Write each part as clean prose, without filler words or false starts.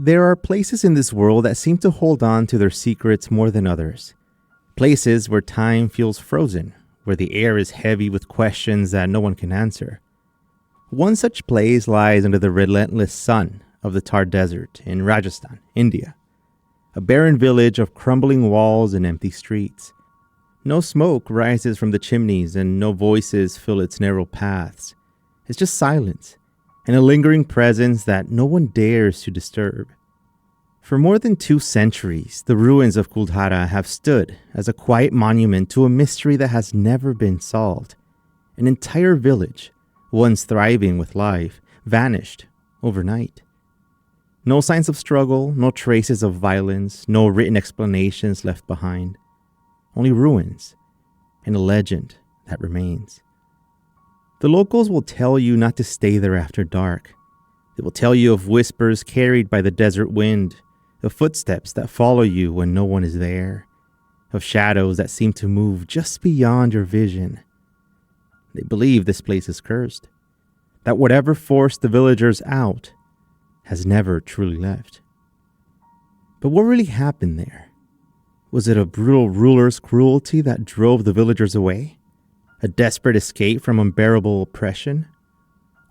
There are places in this world that seem to hold on to their secrets more than others. Places where time feels frozen, where the air is heavy with questions that no one can answer. One such place lies under the relentless sun of the Thar Desert in Rajasthan, India. A barren village of crumbling walls and empty streets. No smoke rises from the chimneys and no voices fill its narrow paths. It's just silence and a lingering presence that no one dares to disturb. For more than 2 centuries, the ruins of Kuldhara have stood as a quiet monument to a mystery that has never been solved. An entire village, once thriving with life, vanished overnight. No signs of struggle, no traces of violence, no written explanations left behind. Only ruins and a legend that remains. The locals will tell you not to stay there after dark. They will tell you of whispers carried by the desert wind, of footsteps that follow you when no one is there, of shadows that seem to move just beyond your vision. They believe this place is cursed, that whatever forced the villagers out has never truly left. But what really happened there? Was it a brutal ruler's cruelty that drove the villagers away? A desperate escape from unbearable oppression?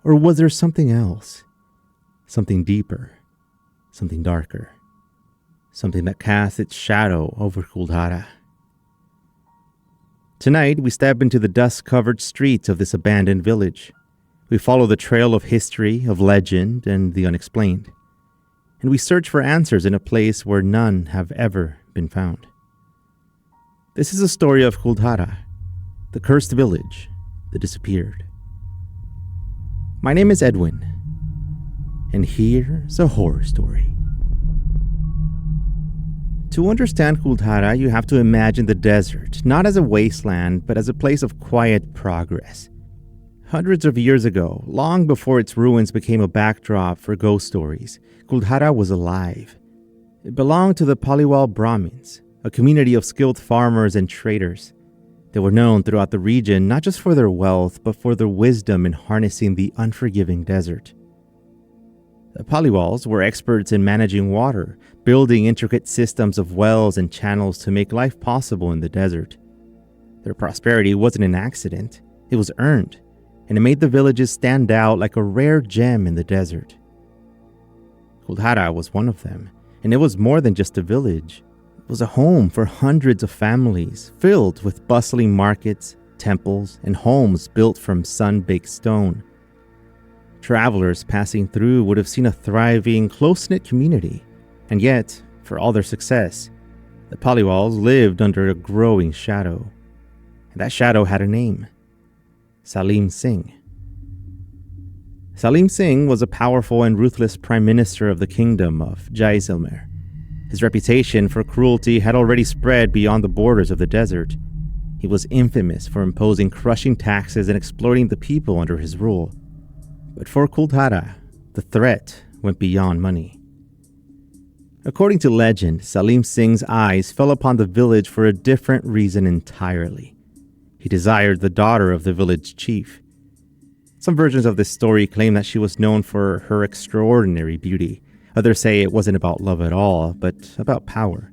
Or was there something else? Something deeper, something darker, something that casts its shadow over Kuldhara. Tonight, we step into the dust-covered streets of this abandoned village. We follow the trail of history, of legend, and the unexplained. And we search for answers in a place where none have ever been found. This is a story of Kuldhara, the cursed village that disappeared. My name is Edwin, and here's a horror story. To understand Kuldhara, you have to imagine the desert, not as a wasteland, but as a place of quiet progress. Hundreds of years ago, long before its ruins became a backdrop for ghost stories, Kuldhara was alive. It belonged to the Paliwal Brahmins, a community of skilled farmers and traders. They were known throughout the region not just for their wealth, but for their wisdom in harnessing the unforgiving desert. The Paliwals were experts in managing water, building intricate systems of wells and channels to make life possible in the desert. Their prosperity wasn't an accident, it was earned, and it made the villages stand out like a rare gem in the desert. Kuldhara was one of them, and it was more than just a village. It was a home for hundreds of families, filled with bustling markets, temples, and homes built from sun-baked stone. Travelers passing through would have seen a thriving, close-knit community, and yet, for all their success, the Paliwals lived under a growing shadow. And that shadow had a name: Salim Singh. Salim Singh was a powerful and ruthless prime minister of the kingdom of Jaisalmer. His reputation for cruelty had already spread beyond the borders of the desert. He was infamous for imposing crushing taxes and exploiting the people under his rule. But for Kuldhara, the threat went beyond money. According to legend, Salim Singh's eyes fell upon the village for a different reason entirely. He desired the daughter of the village chief. Some versions of this story claim that she was known for her extraordinary beauty. Others say it wasn't about love at all, but about power.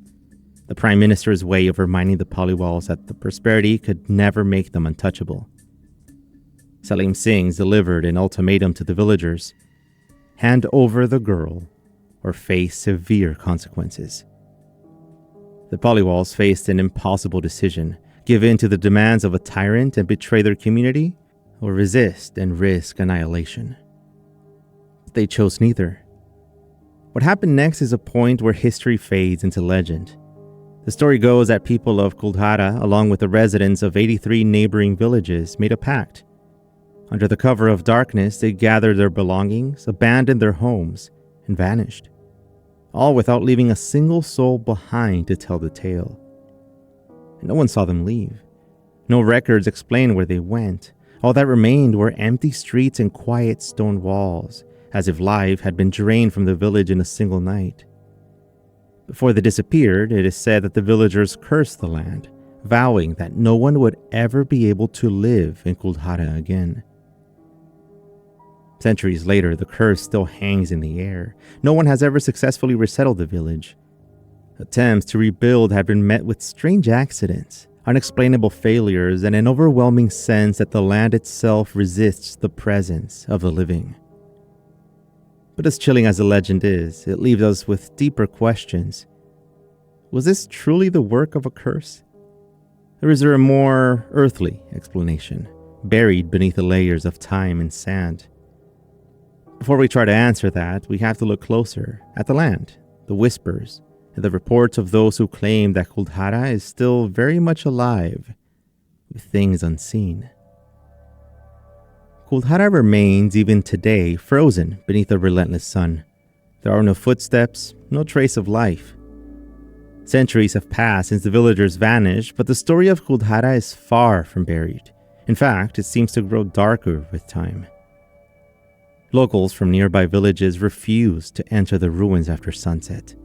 The prime minister's way of reminding the Paliwals that the prosperity could never make them untouchable. Salim Singh delivered an ultimatum to the villagers: hand over the girl or face severe consequences. The Paliwals faced an impossible decision: give in to the demands of a tyrant and betray their community, or resist and risk annihilation. They chose neither. What happened next is a point where history fades into legend. The story goes that people of Kuldhara, along with the residents of 83 neighboring villages, made a pact. Under the cover of darkness, they gathered their belongings, abandoned their homes, and vanished, all without leaving a single soul behind to tell the tale. And no one saw them leave. No records explain where they went. All that remained were empty streets and quiet stone walls, as if life had been drained from the village in a single night. Before they disappeared, it is said that the villagers cursed the land, vowing that no one would ever be able to live in Kuldhara again. Centuries later, the curse still hangs in the air. No one has ever successfully resettled the village. Attempts to rebuild have been met with strange accidents, unexplainable failures, and an overwhelming sense that the land itself resists the presence of the living. But as chilling as the legend is, it leaves us with deeper questions. Was this truly the work of a curse? Or is there a more earthly explanation, buried beneath the layers of time and sand? Before we try to answer that, we have to look closer at the land, the whispers, and the reports of those who claim that Kuldhara is still very much alive, with things unseen. Kuldhara remains even today frozen beneath the relentless sun. There are no footsteps, no trace of life. Centuries have passed since the villagers vanished, but the story of Kuldhara is far from buried. In fact, it seems to grow darker with time. Locals from nearby villages refuse to enter the ruins after sunset.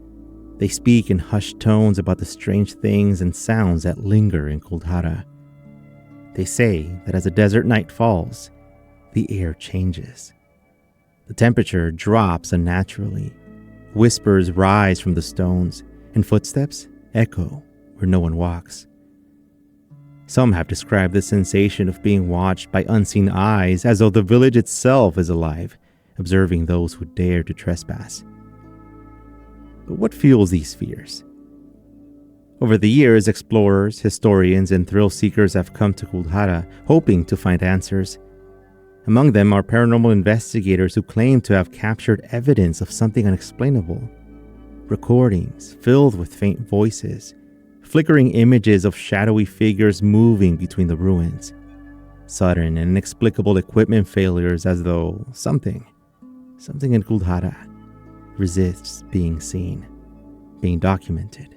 They speak in hushed tones about the strange things and sounds that linger in Kuldhara. They say that as the desert night falls, the air changes. The temperature drops unnaturally. Whispers rise from the stones, and footsteps echo where no one walks. Some have described the sensation of being watched by unseen eyes as though the village itself is alive, observing those who dare to trespass. But what fuels these fears? Over the years, explorers, historians, and thrill seekers have come to Kuldhara hoping to find answers. Among them are paranormal investigators who claim to have captured evidence of something unexplainable. Recordings filled with faint voices, flickering images of shadowy figures moving between the ruins, sudden and inexplicable equipment failures as though something in Kuldhara resists being seen, being documented.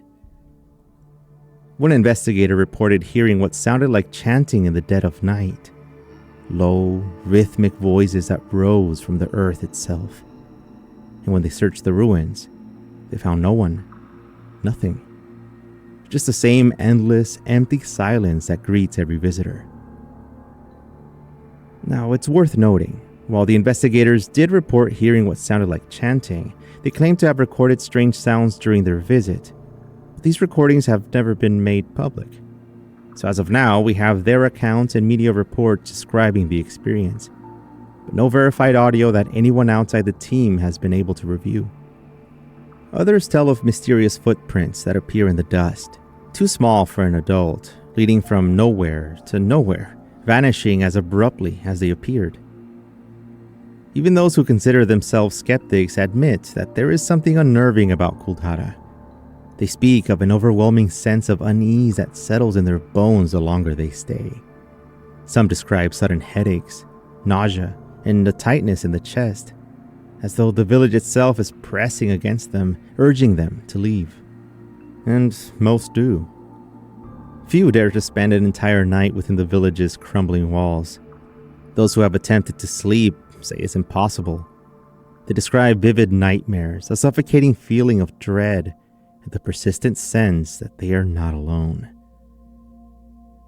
One investigator reported hearing what sounded like chanting in the dead of night, low, rhythmic voices that rose from the earth itself. And when they searched the ruins, they found no one, nothing. Just the same endless, empty silence that greets every visitor. Now, it's worth noting, while the investigators did report hearing what sounded like chanting, they claim to have recorded strange sounds during their visit. But these recordings have never been made public. So as of now, we have their accounts and media reports describing the experience, but no verified audio that anyone outside the team has been able to review. Others tell of mysterious footprints that appear in the dust, too small for an adult, leading from nowhere to nowhere, vanishing as abruptly as they appeared. Even those who consider themselves skeptics admit that there is something unnerving about Kuldhara. They speak of an overwhelming sense of unease that settles in their bones the longer they stay. Some describe sudden headaches, nausea, and a tightness in the chest, as though the village itself is pressing against them, urging them to leave. And most do. Few dare to spend an entire night within the village's crumbling walls. Those who have attempted to sleep say it's impossible. They describe vivid nightmares, a suffocating feeling of dread, and the persistent sense that they are not alone.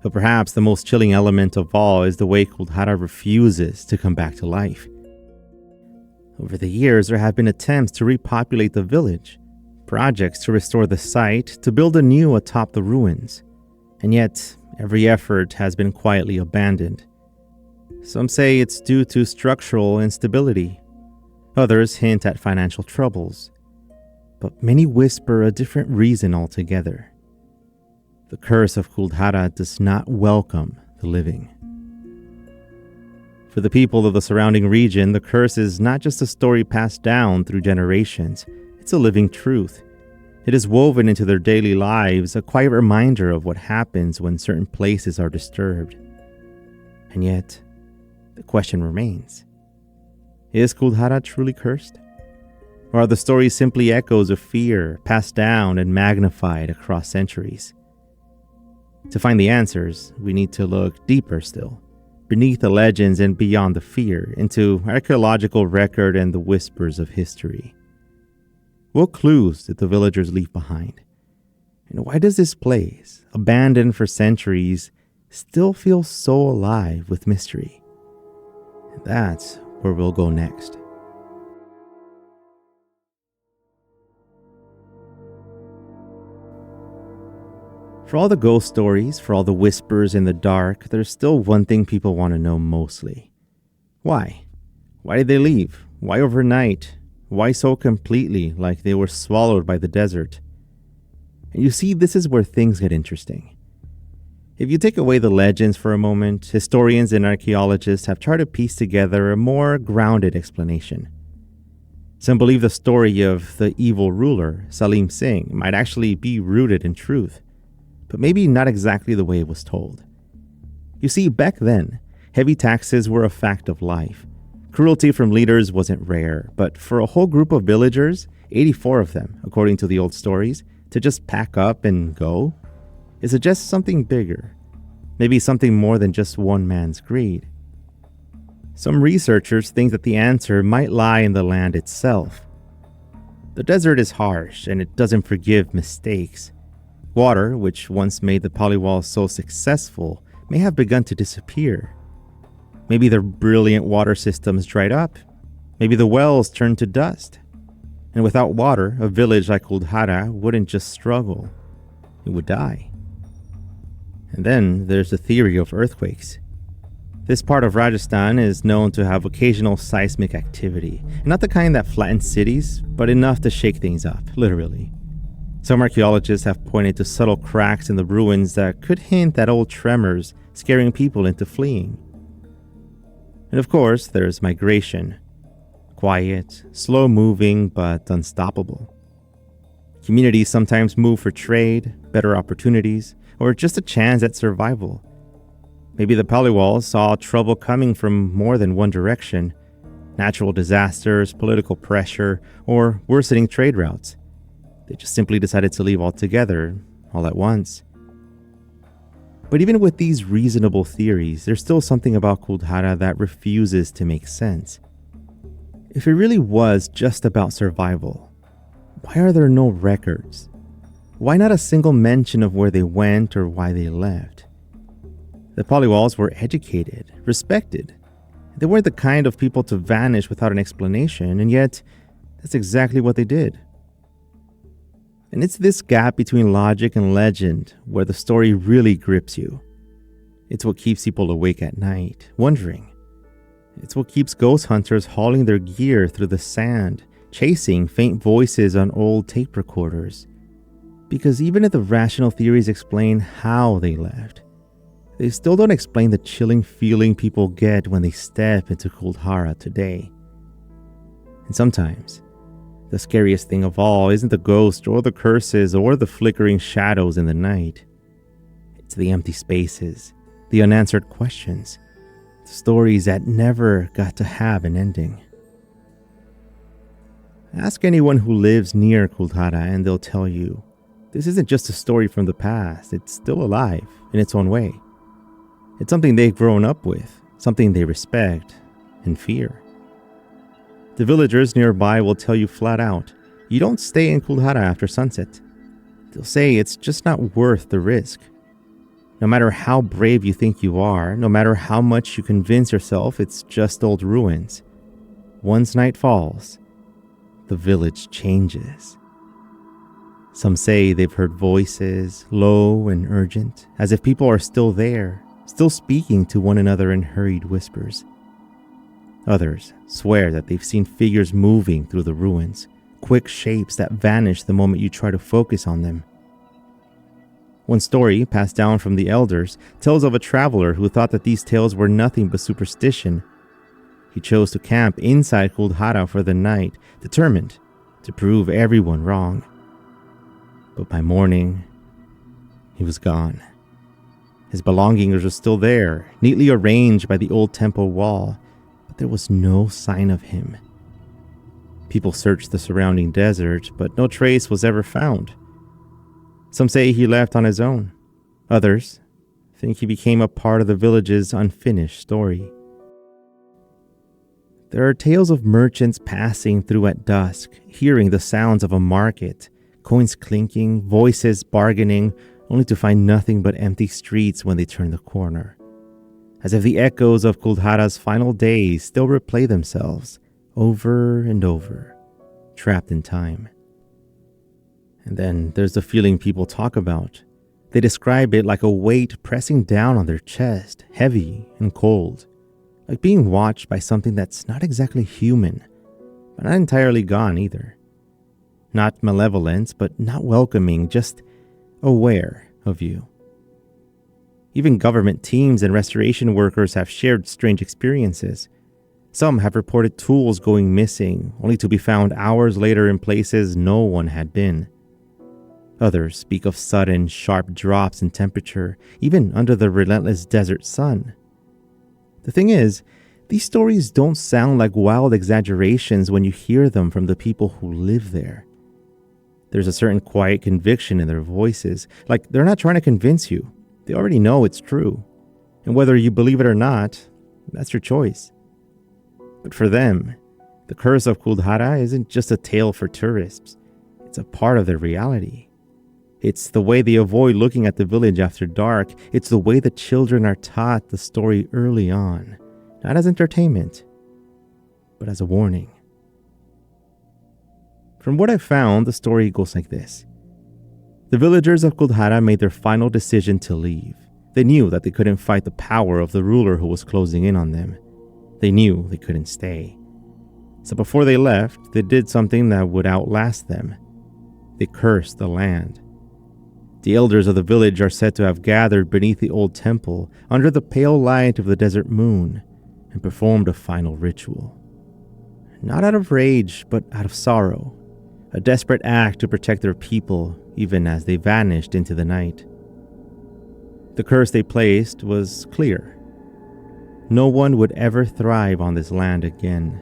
But perhaps the most chilling element of all is the way Kuldhara refuses to come back to life. Over the years, there have been attempts to repopulate the village, projects to restore the site, to build anew atop the ruins, and yet every effort has been quietly abandoned. Some say it's due to structural instability. Others hint at financial troubles. But many whisper a different reason altogether. The curse of Kuldhara does not welcome the living. For the people of the surrounding region, the curse is not just a story passed down through generations. It's a living truth. It is woven into their daily lives, a quiet reminder of what happens when certain places are disturbed. And yet, the question remains. Is Kuldhara truly cursed? Or are the stories simply echoes of fear passed down and magnified across centuries? To find the answers, we need to look deeper still, beneath the legends and beyond the fear, into archaeological record and the whispers of history. What clues did the villagers leave behind? And why does this place, abandoned for centuries, still feel so alive with mystery? And that's where we'll go next. For all the ghost stories, for all the whispers in the dark, there's still one thing people want to know mostly. Why? Why did they leave? Why overnight? Why so completely, like they were swallowed by the desert? And you see, this is where things get interesting. If you take away the legends for a moment, historians and archaeologists have tried to piece together a more grounded explanation. Some believe the story of the evil ruler, Salim Singh, might actually be rooted in truth, but maybe not exactly the way it was told. You see, back then, heavy taxes were a fact of life. Cruelty from leaders wasn't rare, but for a whole group of villagers, 84 of them, according to the old stories, to just pack up and go, it suggests something bigger. Maybe something more than just one man's greed. Some researchers think that the answer might lie in the land itself. The desert is harsh and it doesn't forgive mistakes. Water, which once made the polywalls so successful, may have begun to disappear. Maybe their brilliant water systems dried up. Maybe the wells turned to dust. And without water, a village like Kuldhara wouldn't just struggle, it would die. And then there's the theory of earthquakes. This part of Rajasthan is known to have occasional seismic activity, not the kind that flattens cities, but enough to shake things up, literally. Some archaeologists have pointed to subtle cracks in the ruins that could hint at old tremors scaring people into fleeing. And of course, there's migration. Quiet, slow-moving, but unstoppable. Communities sometimes move for trade, better opportunities, or just a chance at survival. Maybe the polywalls saw trouble coming from more than one direction. Natural disasters, political pressure, or worsening trade routes. They just simply decided to leave altogether, all at once. But even with these reasonable theories, there's still something about Kuldhara that refuses to make sense. If it really was just about survival, why are there no records? Why not a single mention of where they went or why they left? The polywalls were educated, respected. They weren't the kind of people to vanish without an explanation, and yet that's exactly what they did. And it's this gap between logic and legend where the story really grips you. It's what keeps people awake at night, wondering. It's what keeps ghost hunters hauling their gear through the sand, chasing faint voices on old tape recorders. Because even if the rational theories explain how they left, they still don't explain the chilling feeling people get when they step into Kuldhara today. And sometimes, the scariest thing of all isn't the ghost or the curses or the flickering shadows in the night. It's the empty spaces, the unanswered questions, the stories that never got to have an ending. Ask anyone who lives near Kuldhara and they'll tell you, this isn't just a story from the past, it's still alive in its own way. It's something they've grown up with, something they respect and fear. The villagers nearby will tell you flat out, you don't stay in Kuldhara after sunset. They'll say it's just not worth the risk. No matter how brave you think you are, no matter how much you convince yourself it's just old ruins, once night falls, the village changes. Some say they've heard voices, low and urgent, as if people are still there, still speaking to one another in hurried whispers. Others swear that they've seen figures moving through the ruins, quick shapes that vanish the moment you try to focus on them. One story, passed down from the elders, tells of a traveler who thought that these tales were nothing but superstition. He chose to camp inside Kuldhara for the night, determined to prove everyone wrong. But by morning, he was gone. His belongings were still there, neatly arranged by the old temple wall, but there was no sign of him. People searched the surrounding desert, but no trace was ever found. Some say he left on his own. Others think he became a part of the village's unfinished story. There are tales of merchants passing through at dusk, hearing the sounds of a market, coins clinking, voices bargaining, only to find nothing but empty streets when they turn the corner. as if the echoes of Kuldhara's final days still replay themselves over and over, trapped in time. And then there's the feeling people talk about. They describe it like a weight pressing down on their chest, heavy and cold, like being watched by something that's not exactly human, but not entirely gone either. Not malevolent, but not welcoming, just aware of you. Even government teams and restoration workers have shared strange experiences. Some have reported tools going missing, only to be found hours later in places no one had been. Others speak of sudden, sharp drops in temperature, even under the relentless desert sun. The thing is, these stories don't sound like wild exaggerations when you hear them from the people who live there. There's a certain quiet conviction in their voices, like they're not trying to convince you. They already know it's true. And whether you believe it or not, that's your choice. But for them, the curse of Kuldhara isn't just a tale for tourists. It's a part of their reality. It's the way they avoid looking at the village after dark. It's the way the children are taught the story early on, not as entertainment, but as a warning. From what I've found, the story goes like this. The villagers of Kuldhara made their final decision to leave. They knew that they couldn't fight the power of the ruler who was closing in on them. They knew they couldn't stay. So before they left, they did something that would outlast them. They cursed the land. The elders of the village are said to have gathered beneath the old temple under the pale light of the desert moon and performed a final ritual. Not out of rage, but out of sorrow. A desperate act to protect their people even as they vanished into the night. The curse they placed was clear. No one would ever thrive on this land again.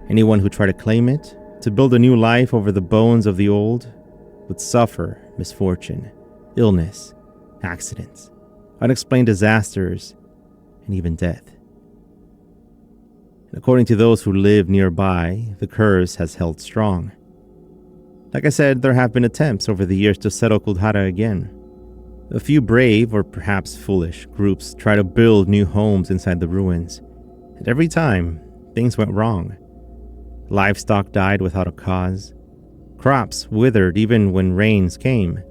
Anyone who tried to claim it, to build a new life over the bones of the old, would suffer misfortune, illness, accidents, unexplained disasters, and even death. According to those who live nearby, the curse has held strong. Like I said, there have been attempts over the years to settle Kuldhara again. A few brave, or perhaps foolish, groups try to build new homes inside the ruins. And every time, things went wrong. Livestock died without a cause. Crops withered even when rains came.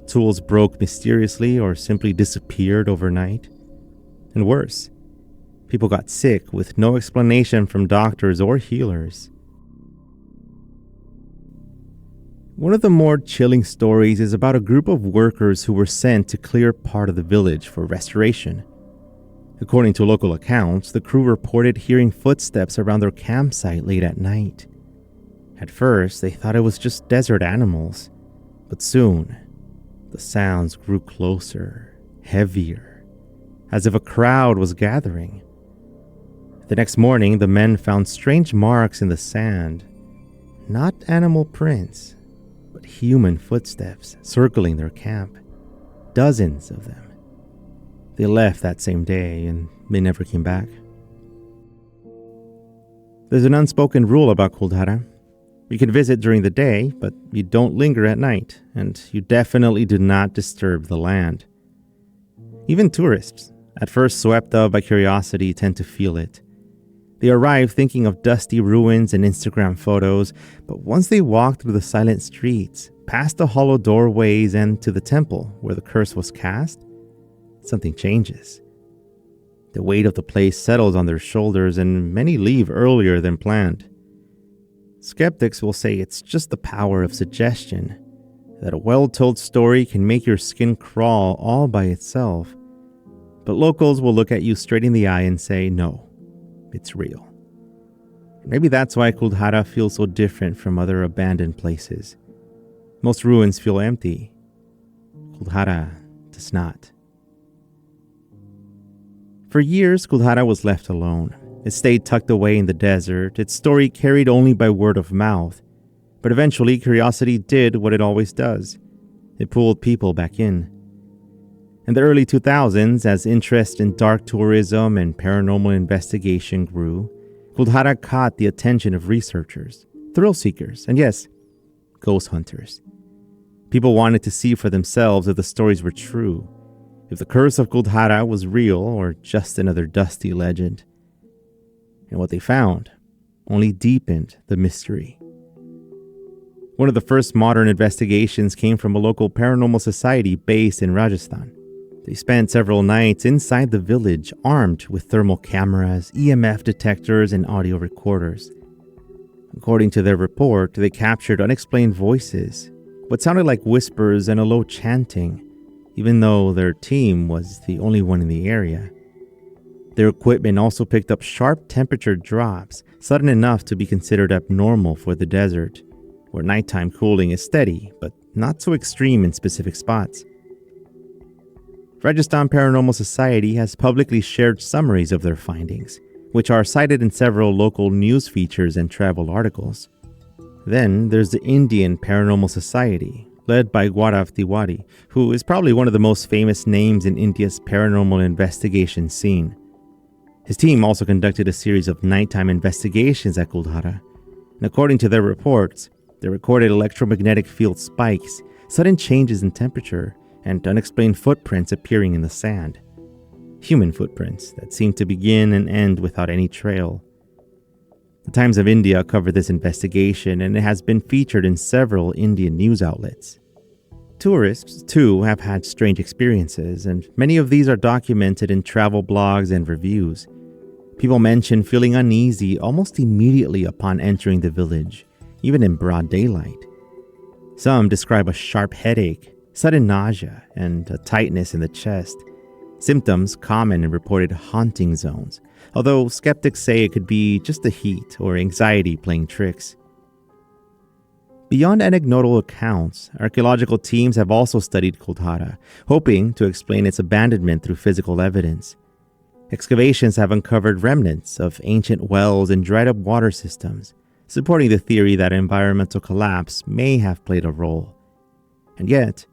Tools broke mysteriously or simply disappeared overnight. And worse, people got sick with no explanation from doctors or healers. One of the more chilling stories is about a group of workers who were sent to clear part of the village for restoration. According to local accounts, the crew reported hearing footsteps around their campsite late at night. At first, they thought it was just desert animals, but soon, the sounds grew closer, heavier, as if a crowd was gathering. The next morning, the men found strange marks in the sand, not animal prints, but human footsteps circling their camp. Dozens of them. They left that same day and they never came back. There's an unspoken rule about Kuldhara. You can visit during the day, but you don't linger at night, and you definitely do not disturb the land. Even tourists, at first swept up by curiosity, tend to feel it. They arrive thinking of dusty ruins and Instagram photos, but once they walk through the silent streets, past the hollow doorways and to the temple where the curse was cast, something changes. The weight of the place settles on their shoulders and many leave earlier than planned. Skeptics will say it's just the power of suggestion, that a well-told story can make your skin crawl all by itself. But locals will look at you straight in the eye and say, no, it's real. Maybe that's why Kuldhara feels so different from other abandoned places. Most ruins feel empty. Kuldhara does not. For years, Kuldhara was left alone. It stayed tucked away in the desert, its story carried only by word of mouth. But eventually, curiosity did what it always does. It pulled people back in. In the early 2000s, as interest in dark tourism and paranormal investigation grew, Kuldhara caught the attention of researchers, thrill seekers, and yes, ghost hunters. People wanted to see for themselves if the stories were true. if the curse of Kuldhara was real or just another dusty legend. And what they found only deepened the mystery. One of the first modern investigations came from a local paranormal society based in Rajasthan. They spent several nights inside the village armed with thermal cameras, EMF detectors, and audio recorders. According to their report, they captured unexplained voices, what sounded like whispers and a low chanting, even though their team was the only one in the area. Their equipment also picked up sharp temperature drops, sudden enough to be considered abnormal for the desert, where nighttime cooling is steady, but not so extreme in specific spots. Rajasthan Paranormal Society has publicly shared summaries of their findings, which are cited in several local news features and travel articles. Then there's the Indian Paranormal Society, led by Gaurav Tiwari, who is probably one of the most famous names in India's paranormal investigation scene. His team also conducted a series of nighttime investigations at Kuldhara, and according to their reports, they recorded electromagnetic field spikes, sudden changes in temperature, and unexplained footprints appearing in the sand. Human footprints that seemed to begin and end without any trail. The Times of India covered this investigation, and it has been featured in several Indian news outlets. Tourists, too, have had strange experiences, and many of these are documented in travel blogs and reviews. People mention feeling uneasy almost immediately upon entering the village, even in broad daylight. Some describe a sharp headache, sudden nausea, and a tightness in the chest, symptoms common in reported haunting zones, although skeptics say it could be just the heat or anxiety playing tricks. Beyond anecdotal accounts, archaeological teams have also studied Kuldhara, hoping to explain its abandonment through physical evidence. Excavations have uncovered remnants of ancient wells and dried-up water systems, supporting the theory that environmental collapse may have played a role. And yet,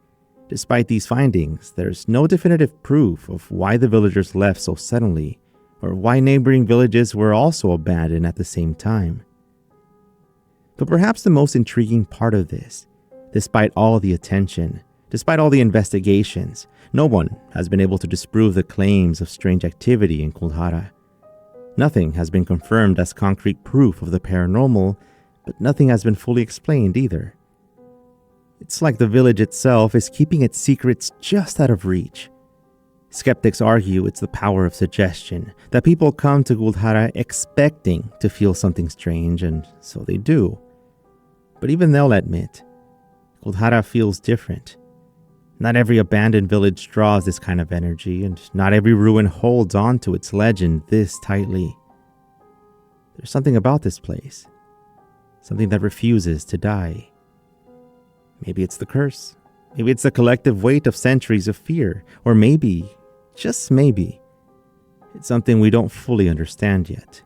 despite these findings, there's no definitive proof of why the villagers left so suddenly, or why neighboring villages were also abandoned at the same time. But perhaps the most intriguing part of this, despite all the attention, despite all the investigations, no one has been able to disprove the claims of strange activity in Kuldhara. Nothing has been confirmed as concrete proof of the paranormal, but nothing has been fully explained either. It's like the village itself is keeping its secrets just out of reach. Skeptics argue it's the power of suggestion, that people come to Kuldhara expecting to feel something strange, and so they do. But even they'll admit, Kuldhara feels different. Not every abandoned village draws this kind of energy, and not every ruin holds on to its legend this tightly. There's something about this place, something that refuses to die. Maybe it's the curse. Maybe it's the collective weight of centuries of fear. Or maybe, just maybe, it's something we don't fully understand yet.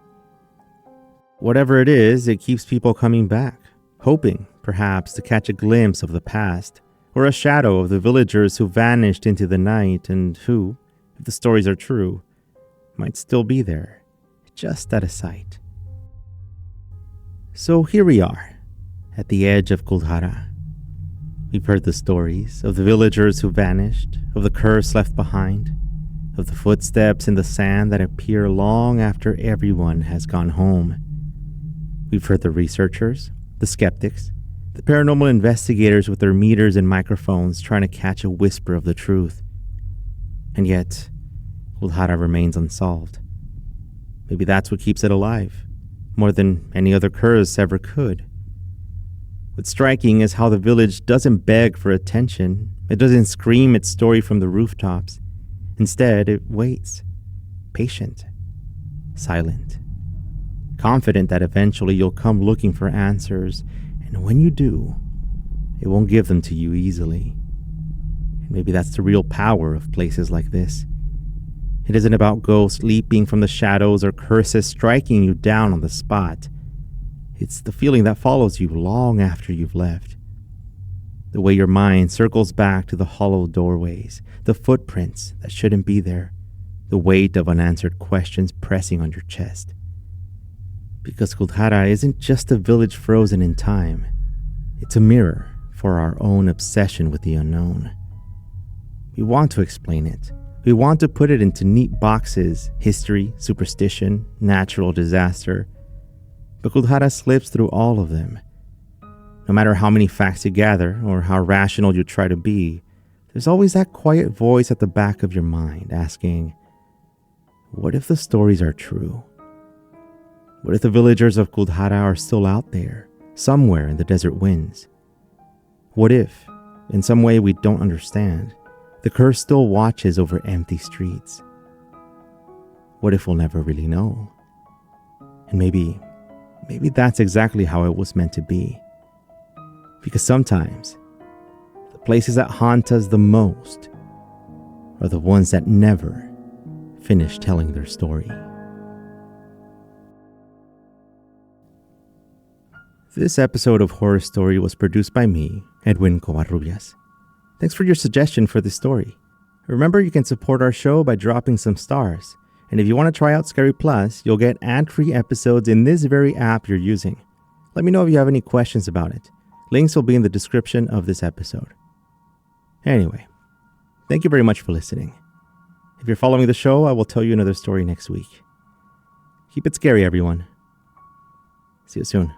Whatever it is, it keeps people coming back, hoping, perhaps, to catch a glimpse of the past, or a shadow of the villagers who vanished into the night and who, if the stories are true, might still be there, just out of sight. So here we are, at the edge of Kuldhara. We've heard the stories of the villagers who vanished, of the curse left behind, of the footsteps in the sand that appear long after everyone has gone home. We've heard the researchers, the skeptics, the paranormal investigators with their meters and microphones trying to catch a whisper of the truth. And yet, Kuldhara remains unsolved. Maybe that's what keeps it alive, more than any other curse ever could. What's striking is how the village doesn't beg for attention. It doesn't scream its story from the rooftops. Instead, it waits, patient, silent, confident that eventually you'll come looking for answers, and when you do, it won't give them to you easily. And maybe that's the real power of places like this. It isn't about ghosts leaping from the shadows or curses striking you down on the spot. It's the feeling that follows you long after you've left. The way your mind circles back to the hollow doorways, the footprints that shouldn't be there, the weight of unanswered questions pressing on your chest. Because Kuldhara isn't just a village frozen in time. It's a mirror for our own obsession with the unknown. We want to explain it. We want to put it into neat boxes: history, superstition, natural disaster. But Kuldhara slips through all of them. No matter how many facts you gather or how rational you try to be, there's always that quiet voice at the back of your mind asking, what if the stories are true? What if the villagers of Kuldhara are still out there, somewhere in the desert winds? What if, in some way we don't understand, the curse still watches over empty streets? What if we'll never really know? And maybe that's exactly how it was meant to be. Because sometimes, the places that haunt us the most are the ones that never finish telling their story. This episode of Horror Story was produced by me, Edwin Covarrubias. Thanks for your suggestion for this story. Remember, you can support our show by dropping some stars. And if you want to try out Scary Plus, you'll get ad-free episodes in this very app you're using. Let me know if you have any questions about it. Links will be in the description of this episode. Anyway, thank you very much for listening. If you're following the show, I will tell you another story next week. Keep it scary, everyone. See you soon.